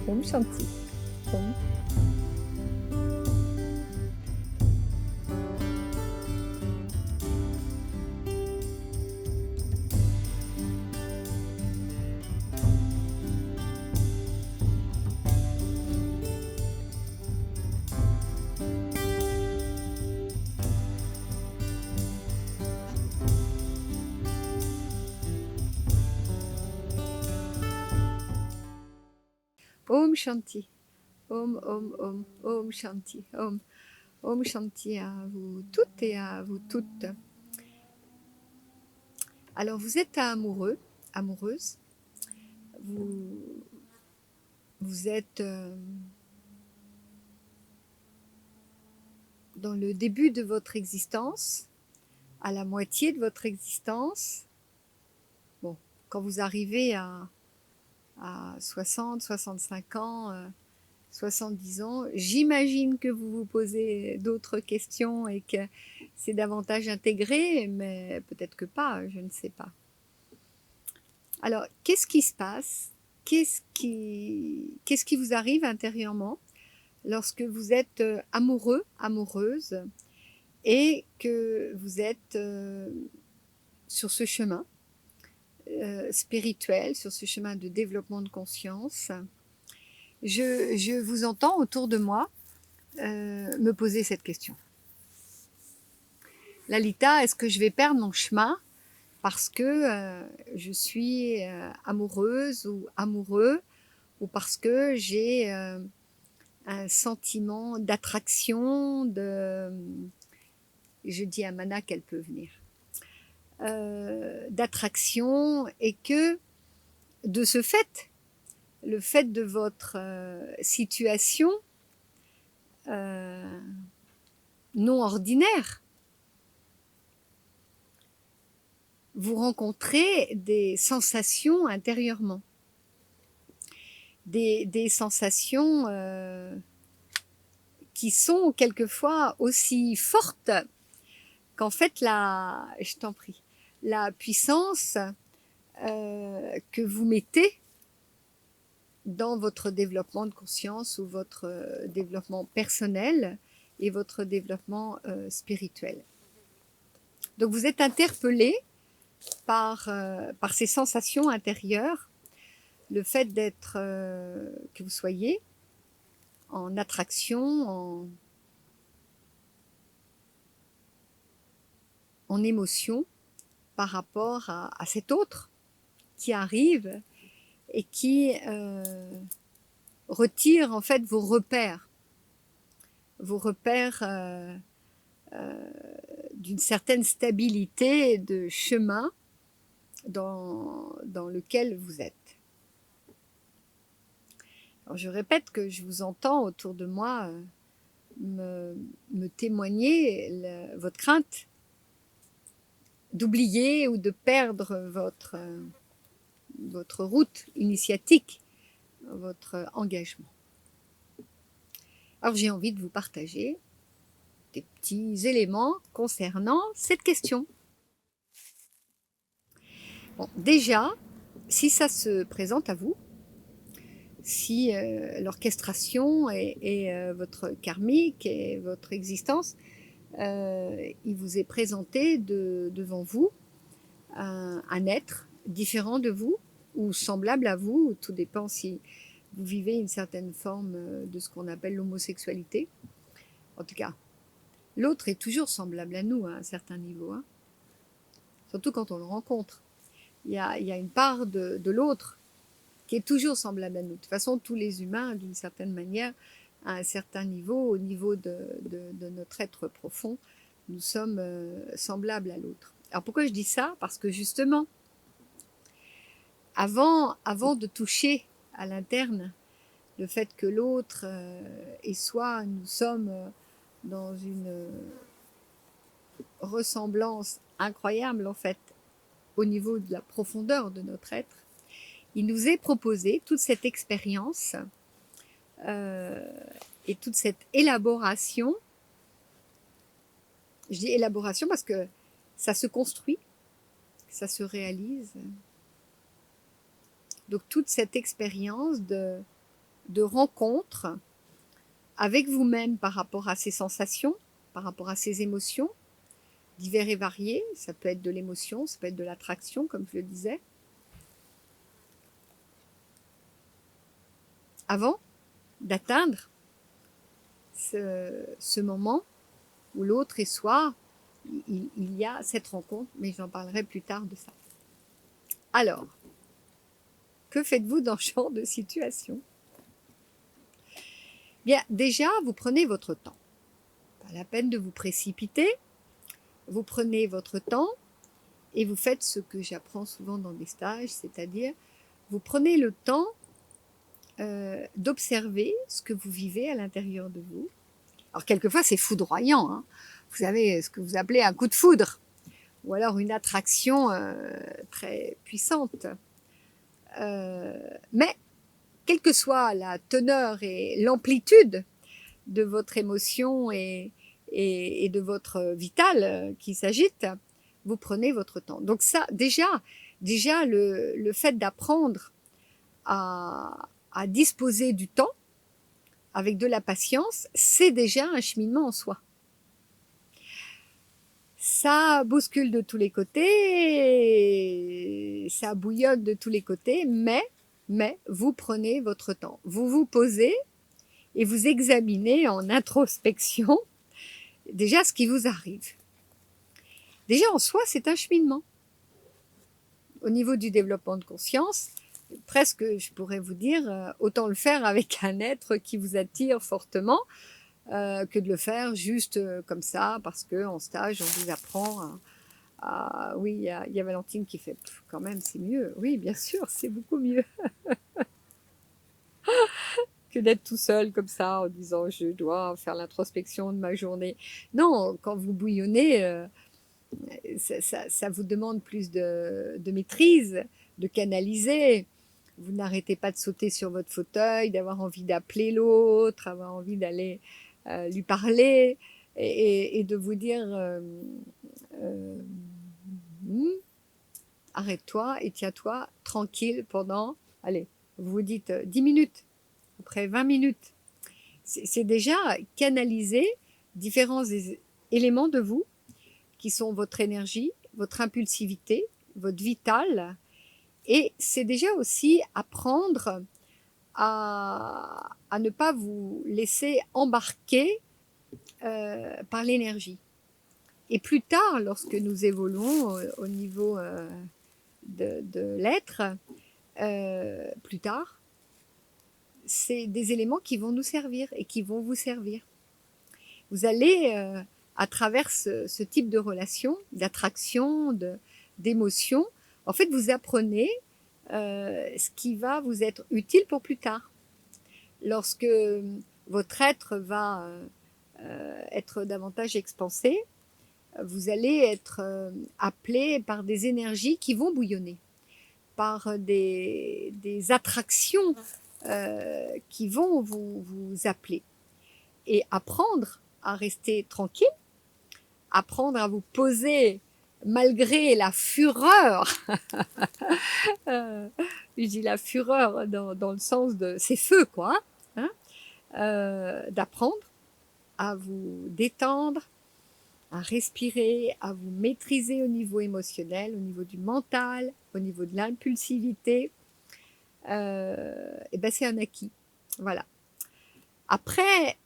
Om Shanti. Om. Om Shanti. Om, Om, Om, Om Shanti. Om. Om Shanti à vous toutes et à vous toutes. Alors, vous êtes amoureux, amoureuse. Vous êtes dans le début de votre existence, à la moitié de votre existence. Bon, quand vous arrivez à 60, 65 ans, 70 ans, j'imagine que vous vous posez d'autres questions et que c'est davantage intégré, mais peut-être que pas, je ne sais pas. Alors, qu'est-ce qui se passe? Qu'est-ce qui vous arrive intérieurement lorsque vous êtes amoureux, amoureuse, et que vous êtes sur ce chemin spirituel, sur ce chemin de développement de conscience? Je vous entends autour de moi me poser cette question. Lalita, est-ce que je vais perdre mon chemin parce que je suis amoureuse ou amoureux, ou parce que j'ai un sentiment d'attraction, je dis à Mana qu'elle peut venir, d'attraction, et que de ce fait, le fait de votre situation non ordinaire, vous rencontrez des sensations intérieurement, des sensations qui sont quelquefois aussi fortes qu'en fait je t'en prie, la puissance que vous mettez dans votre développement de conscience, ou votre développement personnel et votre développement spirituel. Donc vous êtes interpellé par ces sensations intérieures, le fait d'être, que vous soyez en attraction, en émotion par rapport à cet autre qui arrive et qui retire en fait vos repères d'une certaine stabilité de chemin dans lequel vous êtes. Alors je répète que je vous entends autour de moi me témoigner votre crainte d'oublier ou de perdre votre route initiatique, votre engagement. Alors j'ai envie de vous partager des petits éléments concernant cette question. Bon, déjà, si ça se présente à vous, si l'orchestration et votre karmique et votre existence, il vous est présenté devant vous un être différent de vous ou semblable à vous, tout dépend si vous vivez une certaine forme de ce qu'on appelle l'homosexualité. En tout cas, l'autre est toujours semblable à nous à un certain niveau, hein. Surtout quand on le rencontre. Il y a une part de l'autre qui est toujours semblable à nous. De toute façon, tous les humains, d'une certaine manière, à un certain niveau, au niveau de notre être profond, nous sommes semblables à l'autre. Alors pourquoi je dis ça? Parce que justement, avant de toucher à l'interne le fait que l'autre et soi, nous sommes dans une ressemblance incroyable en fait, au niveau de la profondeur de notre être, il nous est proposé toute cette expérience et toute cette élaboration. Je dis élaboration parce que ça se construit, ça se réalise. Donc toute cette expérience de de rencontre avec vous-même par rapport à ces sensations, par rapport à ces émotions, divers et variés. Ça peut être de l'émotion, ça peut être de l'attraction, comme je le disais. Avant d'atteindre ce moment où l'autre et soi, il y a cette rencontre, mais j'en parlerai plus tard de ça. Alors, que faites-vous dans ce genre de situation? Bien, déjà, vous prenez votre temps. Pas la peine de vous précipiter. Vous prenez votre temps et vous faites ce que j'apprends souvent dans des stages, c'est-à-dire vous prenez le temps d'observer ce que vous vivez à l'intérieur de vous. Alors quelquefois c'est foudroyant, hein. Vous avez ce que vous appelez un coup de foudre, ou alors une attraction très puissante. Mais quelle que soit la teneur et l'amplitude de votre émotion et de votre vital qui s'agite, vous prenez votre temps. Donc ça, déjà le fait d'apprendre à disposer du temps avec de la patience, c'est déjà un cheminement en soi. Ça bouscule de tous les côtés, ça bouillonne de tous les côtés, mais vous prenez votre temps. Vous vous posez et vous examinez en introspection déjà ce qui vous arrive. Déjà en soi, c'est un cheminement. Au niveau du développement de conscience, presque, je pourrais vous dire, autant le faire avec un être qui vous attire fortement que de le faire juste comme ça, parce qu'en stage, on vous apprend oui, il y a Valentine qui fait quand même, c'est mieux. Oui, bien sûr, c'est beaucoup mieux que d'être tout seul comme ça en disant je dois faire l'introspection de ma journée. Non, quand vous bouillonnez, ça vous demande plus de maîtrise, de canaliser. Vous n'arrêtez pas de sauter sur votre fauteuil, d'avoir envie d'appeler l'autre, avoir envie d'aller lui parler et de vous dire arrête-toi et tiens-toi tranquille pendant, allez, vous vous dites 10 minutes, après 20 minutes. C'est déjà canaliser différents éléments de vous qui sont votre énergie, votre impulsivité, votre vital. Et c'est déjà aussi apprendre à ne pas vous laisser embarquer par l'énergie. Et plus tard, lorsque nous évoluons au niveau de l'être, plus tard, c'est des éléments qui vont nous servir et qui vont vous servir. Vous allez, à travers ce type de relation, d'attraction, d'émotion, en fait, vous apprenez ce qui va vous être utile pour plus tard. Lorsque votre être va être davantage expansé, vous allez être appelé par des énergies qui vont bouillonner, par des attractions qui vont vous appeler. Et apprendre à rester tranquille, apprendre à vous poser malgré la fureur, je dis la fureur dans le sens de c'est feu quoi, hein, d'apprendre à vous détendre, à respirer, à vous maîtriser au niveau émotionnel, au niveau du mental, au niveau de l'impulsivité, et ben c'est un acquis. Voilà. Après,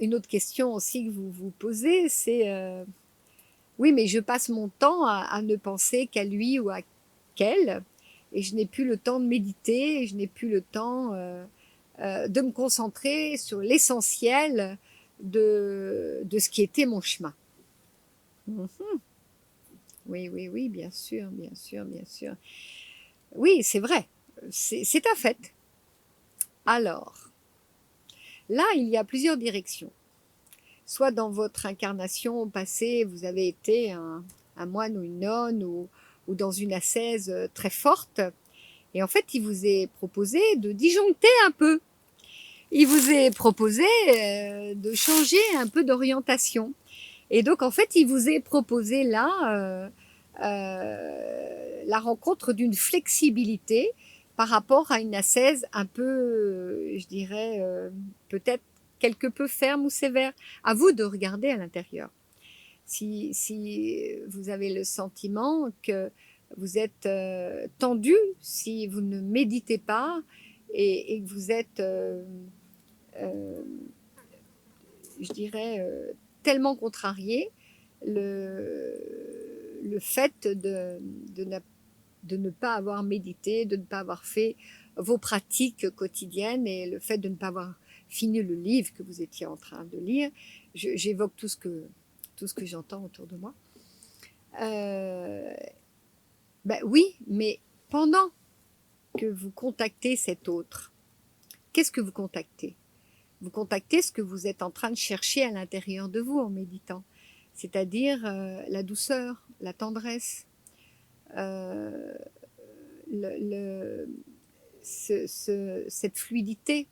une autre question aussi que vous vous posez, c'est oui, mais je passe mon temps à ne penser qu'à lui ou à qu'elle, et je n'ai plus le temps de méditer, et je n'ai plus le temps de me concentrer sur l'essentiel de ce qui était mon chemin. Oui, bien sûr. Oui, c'est vrai, c'est un fait. Alors, là, il y a plusieurs directions. Soit dans votre incarnation passée, vous avez été un moine ou une nonne ou dans une ascèse très forte. Et en fait, il vous est proposé de disjoncter un peu. Il vous est proposé de changer un peu d'orientation. Et donc, en fait, il vous est proposé là la rencontre d'une flexibilité par rapport à une ascèse un peu, je dirais, peut-être quelque peu ferme ou sévère. À vous de regarder à l'intérieur. Si vous avez le sentiment que vous êtes tendu, si vous ne méditez pas et que vous êtes, euh, je dirais, tellement contrarié, le fait de ne pas avoir médité, de ne pas avoir fait vos pratiques quotidiennes et le fait de ne pas avoir fini le livre que vous étiez en train de lire, j'évoque tout ce que j'entends autour de moi. Ben oui, mais pendant que vous contactez cet autre, qu'est-ce que vous contactez? Vous contactez ce que vous êtes en train de chercher à l'intérieur de vous en méditant, c'est-à-dire la douceur, la tendresse, euh, cette fluidité.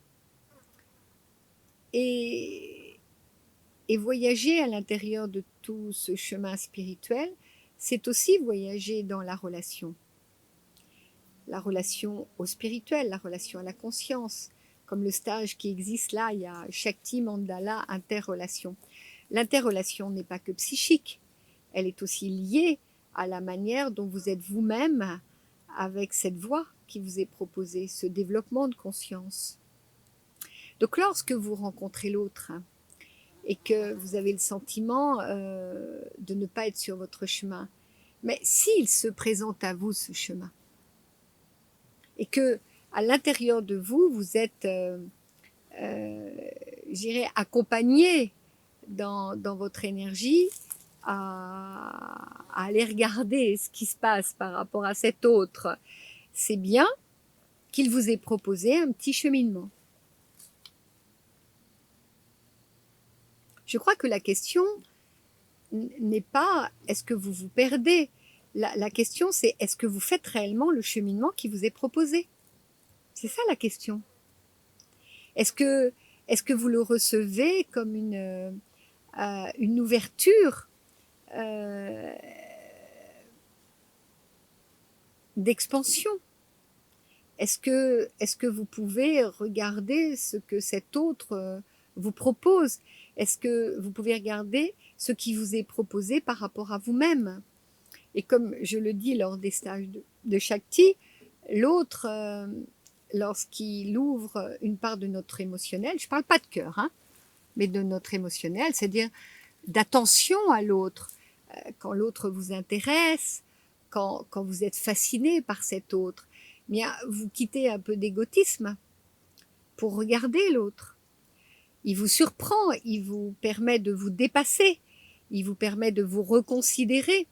Et voyager à l'intérieur de tout ce chemin spirituel, c'est aussi voyager dans la relation au spirituel, la relation à la conscience. Comme le stage qui existe là, il y a Shakti, Mandala, interrelation. L'interrelation n'est pas que psychique, elle est aussi liée à la manière dont vous êtes vous-même avec cette voie qui vous est proposée, ce développement de conscience. Donc lorsque vous rencontrez l'autre et que vous avez le sentiment de ne pas être sur votre chemin, mais s'il se présente à vous ce chemin, et que à l'intérieur de vous, vous êtes, j'irais, accompagné dans votre énergie à aller regarder ce qui se passe par rapport à cet autre, c'est bien qu'il vous ait proposé un petit cheminement. Je crois que la question n'est pas est-ce que vous vous perdez. La question, c'est est-ce que vous faites réellement le cheminement qui vous est proposé? C'est ça la question. Est-ce que vous le recevez comme une ouverture d'expansion? Est-ce que vous pouvez regarder ce que cet autre vous propose? Est-ce que vous pouvez regarder ce qui vous est proposé par rapport à vous-même? Et comme je le dis lors des stages de Shakti, l'autre, lorsqu'il ouvre une part de notre émotionnel, je ne parle pas de cœur, hein, mais de notre émotionnel, c'est-à-dire d'attention à l'autre, quand l'autre vous intéresse, quand vous êtes fasciné par cet autre, bien, vous quittez un peu d'égotisme pour regarder l'autre. Il vous surprend, il vous permet de vous dépasser, il vous permet de vous reconsidérer.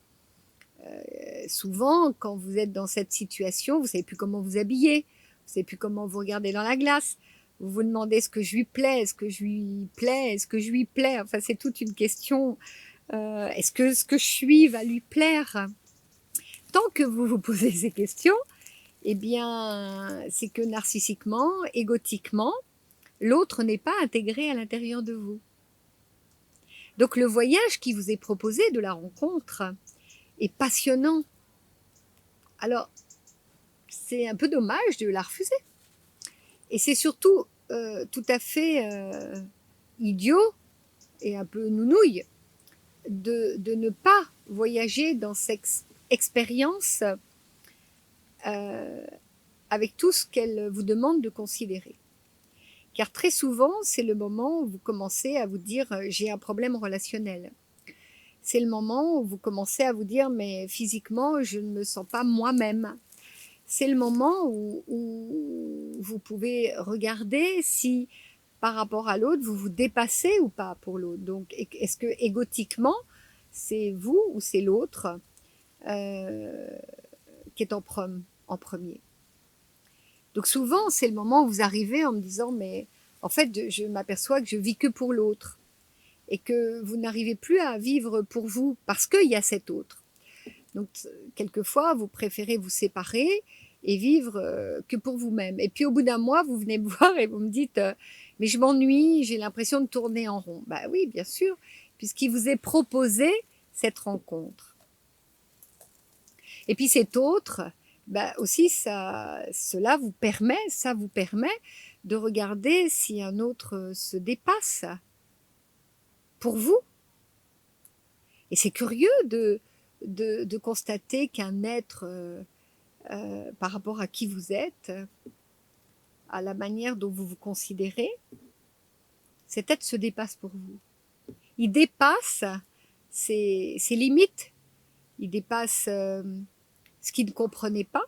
Souvent, quand vous êtes dans cette situation, vous ne savez plus comment vous habiller, vous ne savez plus comment vous regarder dans la glace, vous vous demandez est-ce que je lui plais, est-ce que je lui plais, est-ce que je lui plais, enfin c'est toute une question, est-ce que ce que je suis va lui plaire? Tant que vous vous posez ces questions, eh bien, c'est que narcissiquement, égotiquement, l'autre n'est pas intégré à l'intérieur de vous. Donc le voyage qui vous est proposé de la rencontre est passionnant. Alors, c'est un peu dommage de la refuser. Et c'est surtout tout à fait idiot et un peu nounouille de ne pas voyager dans cette expérience avec tout ce qu'elle vous demande de considérer. Car très souvent, c'est le moment où vous commencez à vous dire « j'ai un problème relationnel ». C'est le moment où vous commencez à vous dire « mais physiquement, je ne me sens pas moi-même ». C'est le moment où vous pouvez regarder si, par rapport à l'autre, vous vous dépassez ou pas pour l'autre. Donc, est-ce que égotiquement, c'est vous ou c'est l'autre qui est en premier? Donc souvent, c'est le moment où vous arrivez en me disant, mais en fait, je m'aperçois que je vis que pour l'autre et que vous n'arrivez plus à vivre pour vous parce qu'il y a cet autre. Donc, quelquefois, vous préférez vous séparer et vivre que pour vous-même. Et puis, au bout d'un mois, vous venez me voir et vous me dites mais je m'ennuie, j'ai l'impression de tourner en rond. Ben oui, bien sûr, puisqu'il vous est proposé cette rencontre. Et puis, cet autre, bah, aussi cela ça vous permet de regarder si un autre se dépasse pour vous. Et c'est curieux de constater qu'un être, par rapport à qui vous êtes, à la manière dont vous vous considérez, cet être se dépasse pour vous. Il dépasse ses limites, il dépasse ce qu'il ne comprenait pas.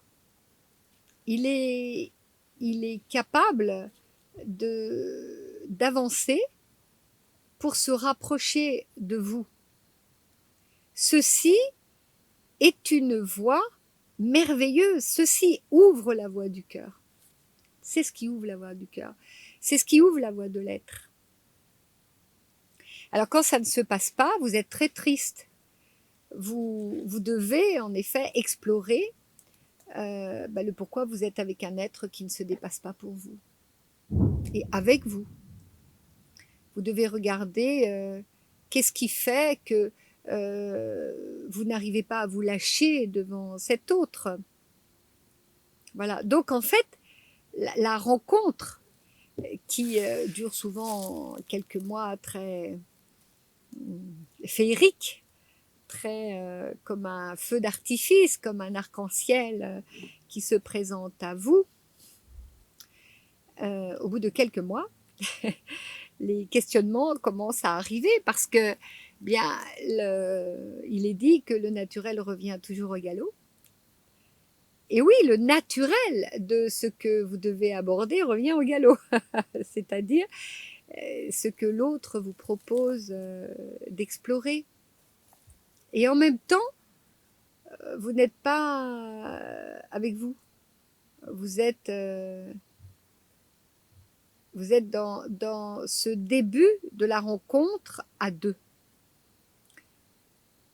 Il est, il est capable d'avancer pour se rapprocher de vous. Ceci est une voie merveilleuse. Ceci ouvre la voie du cœur. C'est ce qui ouvre la voie du cœur. C'est ce qui ouvre la voie de l'être. Alors quand ça ne se passe pas, vous êtes très triste. Vous devez en effet explorer le pourquoi vous êtes avec un être qui ne se dépasse pas pour vous. Et avec vous. Vous devez regarder qu'est-ce qui fait que vous n'arrivez pas à vous lâcher devant cet autre. Voilà. Donc en fait, la rencontre qui dure souvent quelques mois très féerique, très comme un feu d'artifice, comme un arc-en-ciel qui se présente à vous, au bout de quelques mois, les questionnements commencent à arriver parce que bien il est dit que le naturel revient toujours au galop. Et oui, le naturel de ce que vous devez aborder revient au galop, c'est-à-dire ce que l'autre vous propose d'explorer. Et en même temps, vous n'êtes pas avec vous. Vous êtes dans ce début de la rencontre à deux.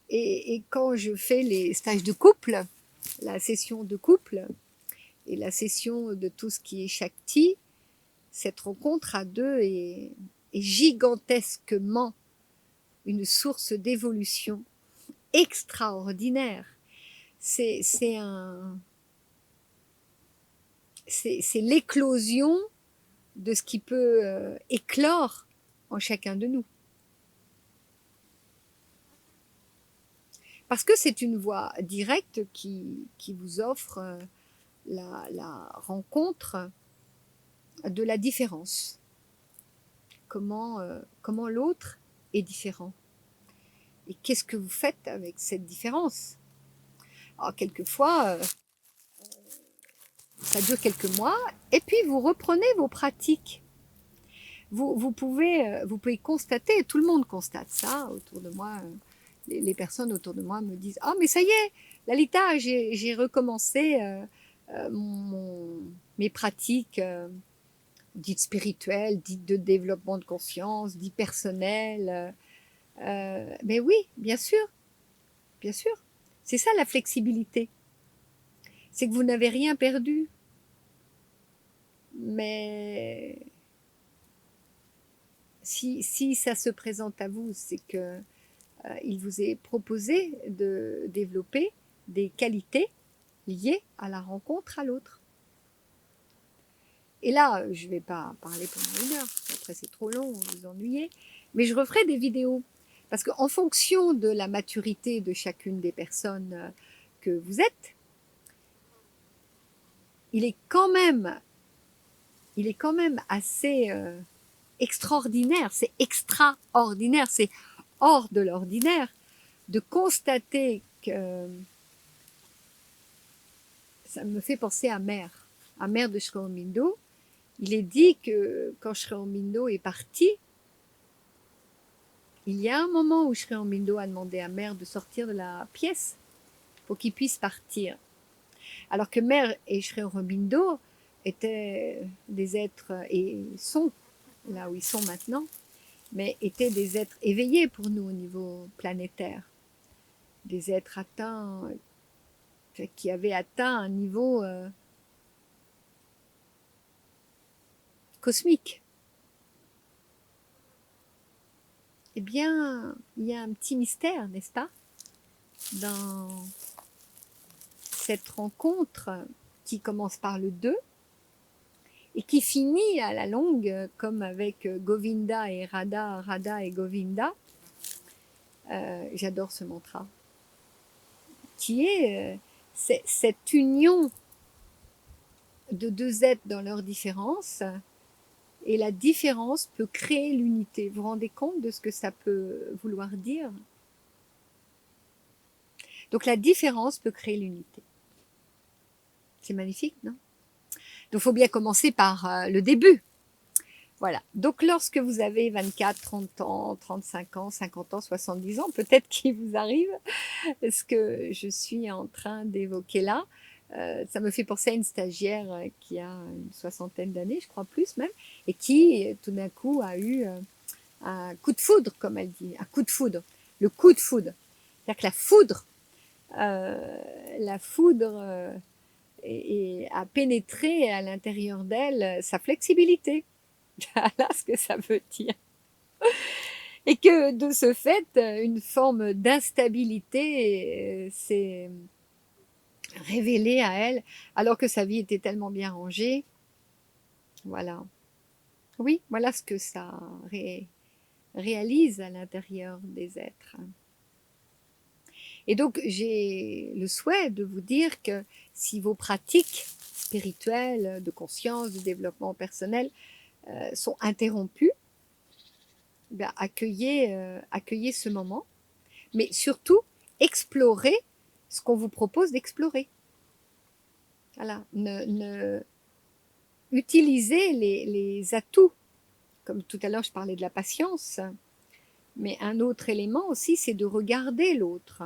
Et quand je fais les stages de couple, la session de couple et la session de tout ce qui est Shakti, cette rencontre à deux est gigantesquement une source d'évolution extraordinaire. C'est l'éclosion de ce qui peut éclore en chacun de nous. Parce que c'est une voie directe qui vous offre la rencontre de la différence. Comment l'autre est différent. Et qu'est-ce que vous faites avec cette différence? Alors, quelquefois, ça dure quelques mois, et puis vous reprenez vos pratiques. Vous pouvez constater, tout le monde constate ça autour de moi, les personnes autour de moi me disent « Ah, mais ça y est, Lalita, j'ai recommencé mes pratiques dites spirituelles, dites de développement de conscience, dites personnelles. » Mais oui, bien sûr, bien sûr. C'est ça la flexibilité. C'est que vous n'avez rien perdu. Mais si ça se présente à vous, c'est que il vous est proposé de développer des qualités liées à la rencontre à l'autre. Et là, je ne vais pas parler pendant 1 heure, après c'est trop long, vous vous ennuyez, mais je referai des vidéos. Parce qu'en fonction de la maturité de chacune des personnes que vous êtes, il est quand même assez extraordinaire, c'est extraordinaire, c'est hors de l'ordinaire de constater que ça me fait penser à Mère de Sri Aurobindo. Il est dit que quand Sri Aurobindo est parti, il y a un moment où Sri Aurobindo a demandé à Mère de sortir de la pièce pour qu'il puisse partir. Alors que Mère et Sri Aurobindo étaient des êtres, et sont là où ils sont maintenant, mais étaient des êtres éveillés pour nous au niveau planétaire. Des êtres atteints, qui avaient atteint un niveau cosmique. Eh bien, il y a un petit mystère, n'est-ce pas, dans cette rencontre qui commence par le 2 et qui finit à la longue, comme avec Govinda et Radha, Radha et Govinda. J'adore ce mantra, qui est cette union de deux êtres dans leurs différences, et la différence peut créer l'unité. Vous vous rendez compte de ce que ça peut vouloir dire? Donc la différence peut créer l'unité. C'est magnifique, non? Donc il faut bien commencer par le début. Voilà. Donc lorsque vous avez 24, 30 ans, 35 ans, 50 ans, 70 ans, peut-être qu'il vous arrive ce que je suis en train d'évoquer là. Ça me fait penser à une stagiaire qui a une soixantaine d'années, je crois plus même, et qui tout d'un coup a eu un coup de foudre, comme elle dit, un coup de foudre, le coup de foudre. C'est-à-dire que la foudre a pénétré à l'intérieur d'elle sa flexibilité. Voilà ce que ça veut dire. Et que de ce fait, une forme d'instabilité s'est révélée à elle, alors que sa vie était tellement bien rangée. Voilà. Oui, voilà ce que ça réalise à l'intérieur des êtres. Et donc, j'ai le souhait de vous dire que si vos pratiques spirituelles, de conscience, de développement personnel sont interrompues, ben, accueillez ce moment, mais surtout, explorez ce qu'on vous propose d'explorer. Voilà, utilisez les atouts. Comme tout à l'heure, je parlais de la patience, mais un autre élément aussi, c'est de regarder l'autre,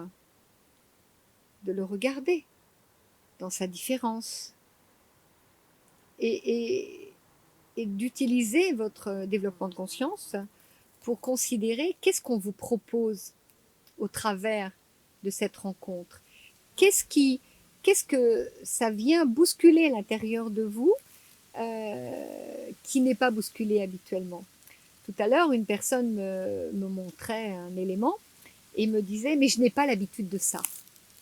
de le regarder dans sa différence et d'utiliser votre développement de conscience pour considérer qu'est-ce qu'on vous propose au travers de cette rencontre. Qu'est-ce que ça vient bousculer à l'intérieur de vous qui n'est pas bousculé habituellement. Tout à l'heure, une personne me montrait un élément et me disait « mais je n'ai pas l'habitude de ça ».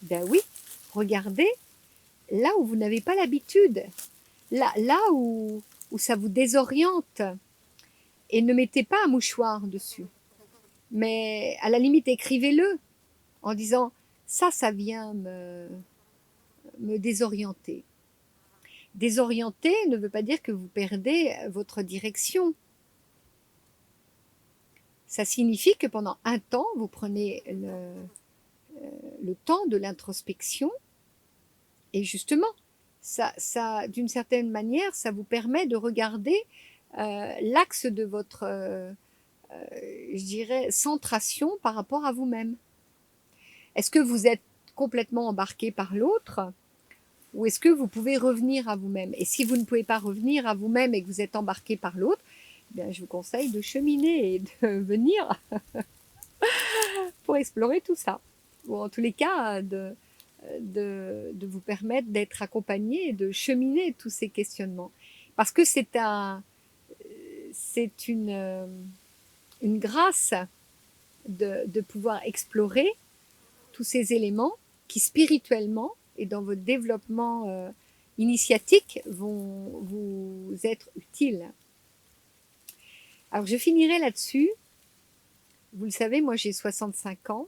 Ben oui, regardez là où vous n'avez pas l'habitude, là où ça vous désoriente, et ne mettez pas un mouchoir dessus. Mais à la limite, écrivez-le en disant « ça vient me désorienter ». Désorienter ne veut pas dire que vous perdez votre direction. Ça signifie que pendant un temps, vous prenez le temps de l'introspection et justement, d'une certaine manière, ça vous permet de regarder l'axe de votre, je dirais, centration par rapport à vous-même. Est-ce que vous êtes complètement embarqué par l'autre ou est-ce que vous pouvez revenir à vous-même? Et si vous ne pouvez pas revenir à vous-même et que vous êtes embarqué par l'autre, bien, je vous conseille de cheminer et de venir pour explorer tout ça. Ou en tous les cas, de vous permettre d'être accompagné et de cheminer tous ces questionnements. Parce que c'est une grâce de pouvoir explorer tous ces éléments qui spirituellement et dans votre développement initiatique vont vous être utiles. Alors je finirai là-dessus. Vous le savez, moi j'ai 65 ans.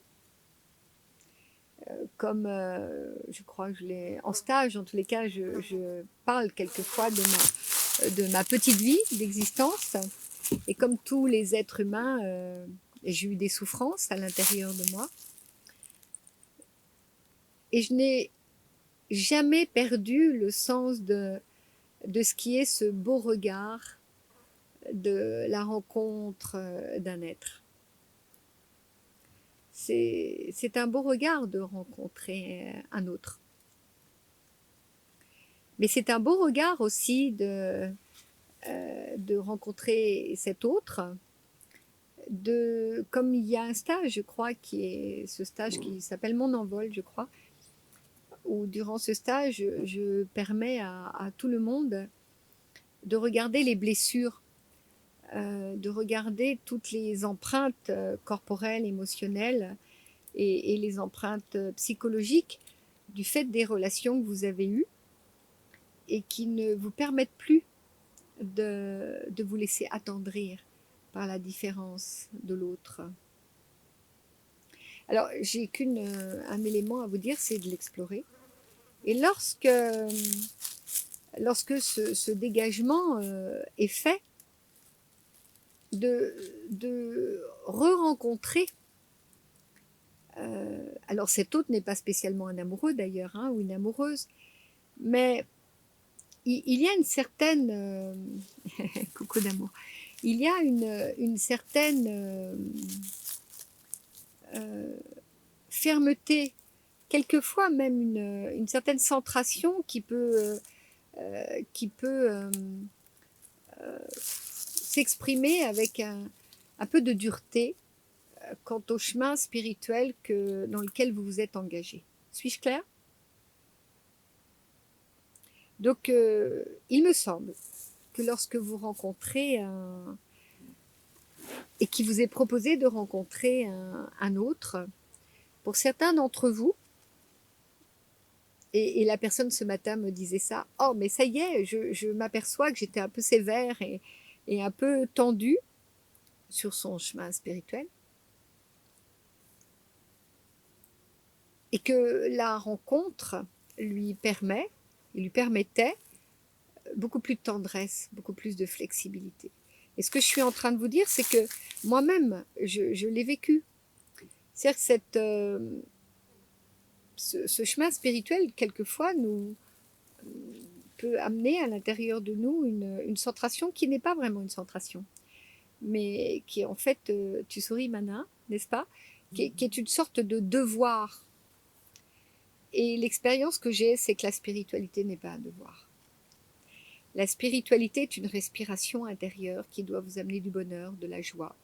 Comme je crois que je l'ai en stage, en tous les cas, je parle quelquefois de ma petite vie d'existence. Et comme tous les êtres humains, j'ai eu des souffrances à l'intérieur de moi. Et je n'ai jamais perdu le sens de ce qui est ce beau regard de la rencontre d'un être. C'est un beau regard de rencontrer un autre. Mais c'est un beau regard aussi de rencontrer cet autre. Comme il y a un stage, je crois, qui est ce stage qui s'appelle Mon Envol, je crois, où durant ce stage, je permets à tout le monde de regarder les blessures, de regarder toutes les empreintes corporelles, émotionnelles et les empreintes psychologiques du fait des relations que vous avez eues et qui ne vous permettent plus de vous laisser attendrir par la différence de l'autre. Alors, j'ai qu'un élément à vous dire, c'est de l'explorer. Et lorsque ce dégagement est fait, de re-rencontrer, alors cet autre n'est pas spécialement un amoureux d'ailleurs, hein, ou une amoureuse, mais il y a une certaine coucou d'amour, il y a une certaine fermeté, quelquefois même une certaine centration qui peut s'exprimer avec un peu de dureté quant au chemin spirituel dans lequel vous vous êtes engagé. Suis-je claire? Donc, il me semble que lorsque vous rencontrez et qu'il vous est proposé de rencontrer un autre, pour certains d'entre vous, et la personne ce matin me disait ça, oh mais ça y est, je m'aperçois que j'étais un peu sévère et un peu tendue sur son chemin spirituel, et que la rencontre lui permettait beaucoup plus de tendresse, beaucoup plus de flexibilité. Et ce que je suis en train de vous dire, c'est que moi-même, je l'ai vécu. C'est-à-dire que ce chemin spirituel, quelquefois, peut amener à l'intérieur de nous une centration qui n'est pas vraiment une centration, mais qui est en fait, tu souris Mana, n'est-ce pas, qui est une sorte de devoir. Et l'expérience que j'ai, c'est que la spiritualité n'est pas un devoir. La spiritualité est une respiration intérieure qui doit vous amener du bonheur, de la joie.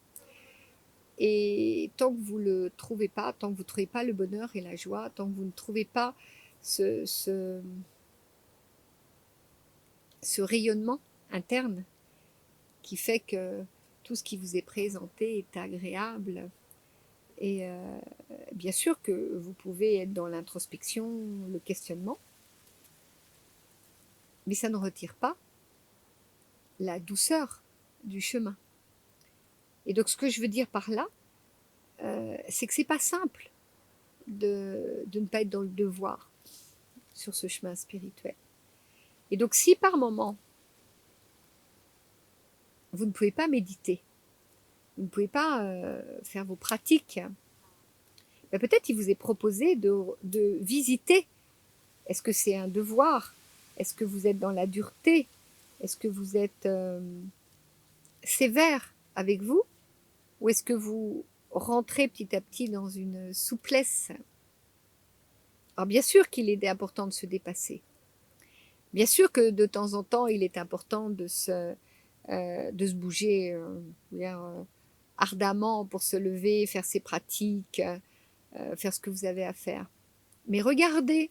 Et tant que vous ne le trouvez pas, tant que vous ne trouvez pas le bonheur et la joie, tant que vous ne trouvez pas ce rayonnement interne qui fait que tout ce qui vous est présenté est agréable, et bien sûr que vous pouvez être dans l'introspection, le questionnement, mais ça ne retire pas la douceur du chemin. Et donc ce que je veux dire par là, c'est que c'est pas simple de ne pas être dans le devoir sur ce chemin spirituel. Et donc si par moment vous ne pouvez pas méditer, vous ne pouvez pas faire vos pratiques, ben peut-être il vous est proposé de visiter. Est-ce que c'est un devoir? Est-ce que vous êtes dans la dureté? Est-ce que vous êtes sévère avec vous? Ou est-ce que vous rentrez petit à petit dans une souplesse? Alors bien sûr qu'il est important de se dépasser. Bien sûr que de temps en temps, il est important de se bouger ardemment pour se lever, faire ses pratiques, faire ce que vous avez à faire. Mais regardez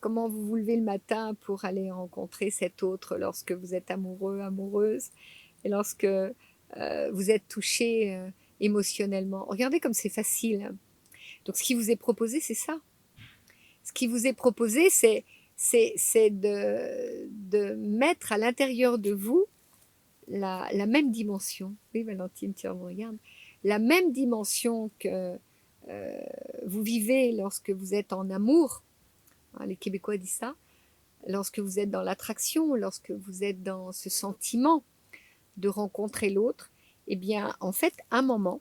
comment vous vous levez le matin pour aller rencontrer cet autre lorsque vous êtes amoureux, amoureuse, et lorsque vous êtes touché émotionnellement. Regardez comme c'est facile. Donc ce qui vous est proposé, c'est ça. Ce qui vous est proposé, c'est de mettre à l'intérieur de vous la même dimension. Oui, Valentine, tu me regardes. La même dimension que vous vivez lorsque vous êtes en amour. Les Québécois disent ça. Lorsque vous êtes dans l'attraction, lorsque vous êtes dans ce sentiment de rencontrer l'autre, eh bien, en fait, un moment,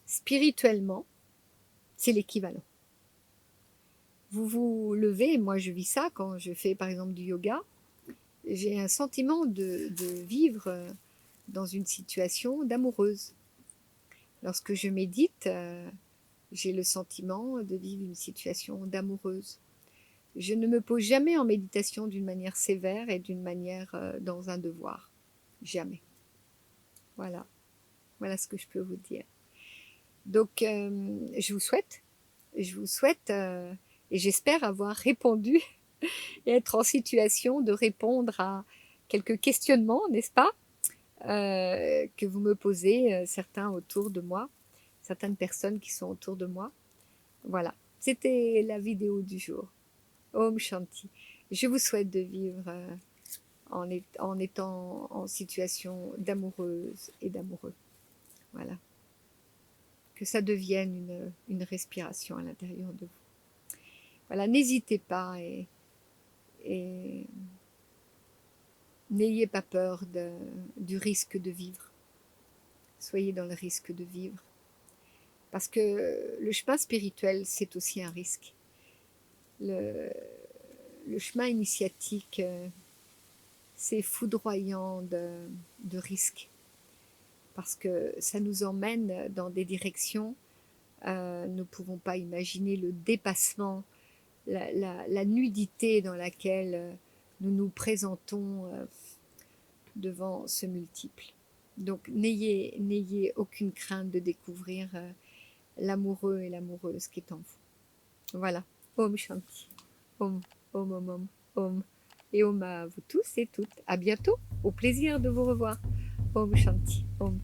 spirituellement, c'est l'équivalent. Vous vous levez, moi je vis ça quand je fais par exemple du yoga, j'ai un sentiment de vivre dans une situation d'amoureuse. Lorsque je médite, j'ai le sentiment de vivre une situation d'amoureuse. Je ne me pose jamais en méditation d'une manière sévère et d'une manière dans un devoir. Jamais. Voilà. Voilà ce que je peux vous dire. Donc, je vous souhaite, et j'espère avoir répondu et être en situation de répondre à quelques questionnements, n'est-ce pas, que vous me posez, certains autour de moi, certaines personnes qui sont autour de moi. Voilà, c'était la vidéo du jour. Om Shanti. Je vous souhaite de vivre en étant en situation d'amoureuse et d'amoureux. Voilà. Que ça devienne une respiration à l'intérieur de vous. Voilà, n'hésitez pas et n'ayez pas peur du risque de vivre. Soyez dans le risque de vivre. Parce que le chemin spirituel, c'est aussi un risque. Le chemin initiatique, c'est foudroyant de risques. Parce que ça nous emmène dans des directions, nous ne pouvons pas imaginer le dépassement, la nudité dans laquelle nous nous présentons devant ce multiple. Donc n'ayez aucune crainte de découvrir l'amoureux et l'amoureuse qui est en vous. Voilà. Om Shanti. Om, om, om, om, om. Et om à vous tous et toutes. À bientôt. Au plaisir de vous revoir. Om Shanti. Om.